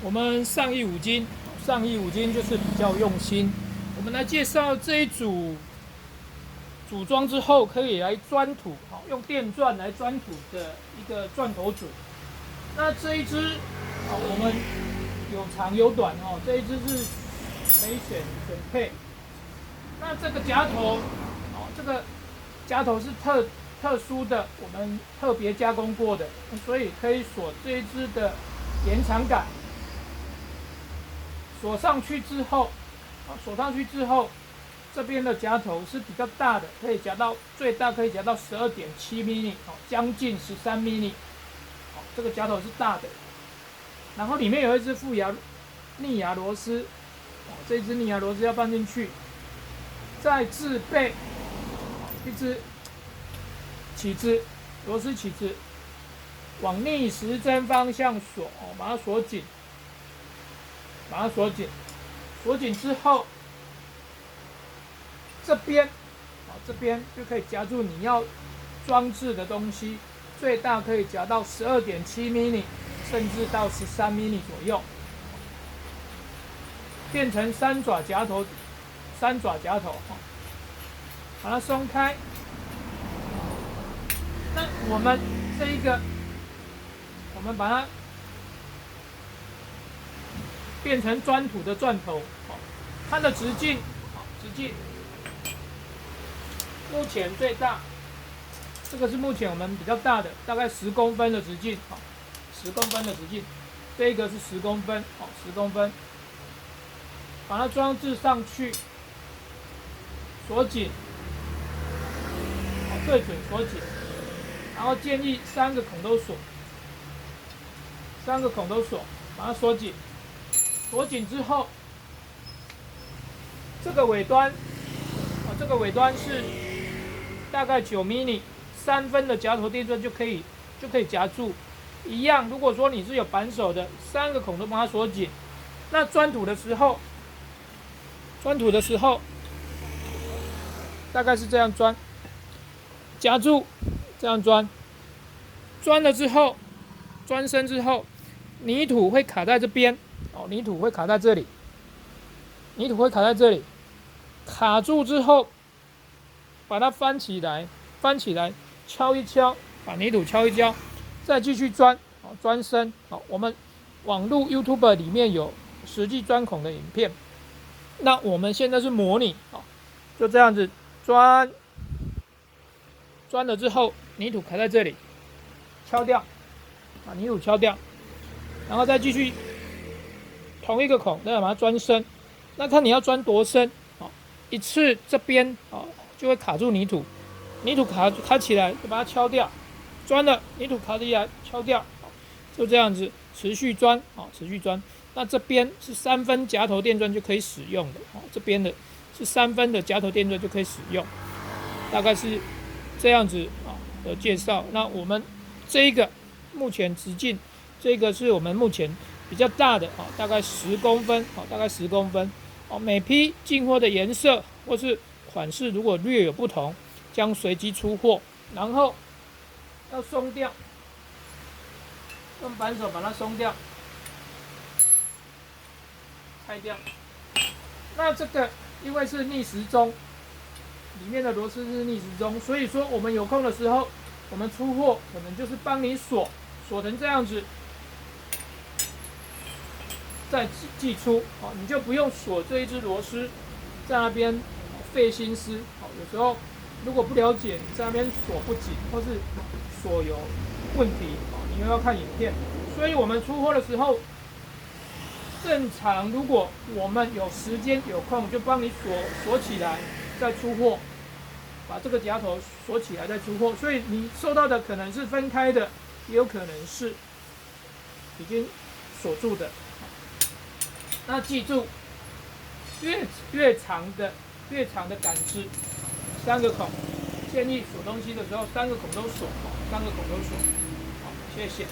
我们上亿五金就是比较用心。我们来介绍这一组组装之后可以来钻土，用电钻来钻土的一个钻头组。那这一支我们有长有短哦，这一支是没选配。那这个夹头，这个夹头是特殊的，我们特别加工过的，所以可以锁这一支的延长杆。锁上去之后，这边的夹头是比较大的，可以夹到最大可以夹到12.7 mm， 将近13 mm， 这个夹头是大的。然后里面有一只逆牙螺丝，这只逆牙螺丝要放进去，再自备一只螺丝起子，往逆时针方向锁，把它锁紧。锁紧之后，这边就可以夹住你要装置的东西，最大可以夹到12.7 mm， 甚至到13 mm 左右，变成三爪夹头，把它松开。那我们这一个，我们把它变成钻土的钻头，它的直径目前最大，这个是目前我们比较大的，大概10公分的直径，10公分的直径，这个是10公分，10公分，把它装置上去，锁紧，对准锁紧，然后建议3个孔都锁，把它锁紧。锁紧之后，这个尾端是大概9 mm， 3分的夹头电钻就可以夹住。一样，如果说你是有扳手的，3个孔都把它锁紧。那钻土的时候，大概是这样钻，夹住，这样钻。钻了之后，钻深之后，泥土会卡在这边。泥土会卡在这里，卡住之后，把它翻起来，敲一敲，把泥土敲一敲，再继续钻，钻深。我们网络 YouTube 里面有实际钻孔的影片，那我们现在是模拟，就这样子钻了之后，泥土卡在这里，敲掉，把泥土敲掉，然后再继续。同一个孔，再把它钻深。那看你要钻多深，一次这边就会卡住泥土，卡起来就把它敲掉，钻了泥土卡起来敲掉，就这样子持续钻，那这边是3分夹头电钻就可以使用的，这边的是3分的夹头电钻就可以使用，大概是这样子的介绍。那我们这一个目前直径，这个是我们目前比较大的，大概10公分，每批进货的颜色或是款式如果略有不同，将随机出货。然后要松掉，用扳手把它松掉，拆掉。那这个因为是逆时钟，里面的螺丝是逆时钟，所以说我们有空的时候，我们出货可能就是帮你锁成这样子。再寄出，你就不用锁这一只螺丝，在那边费心思。有时候如果不了解，在那边锁不紧，或是锁有问题，你又要看影片。所以我们出货的时候，正常如果我们有时间有空，就帮你锁起来，再出货，把这个夹头锁起来再出货。所以你收到的可能是分开的，也有可能是已经锁住的。那记住，越长的杆子，3个孔，建议锁东西的时候3个孔都锁，好，谢谢。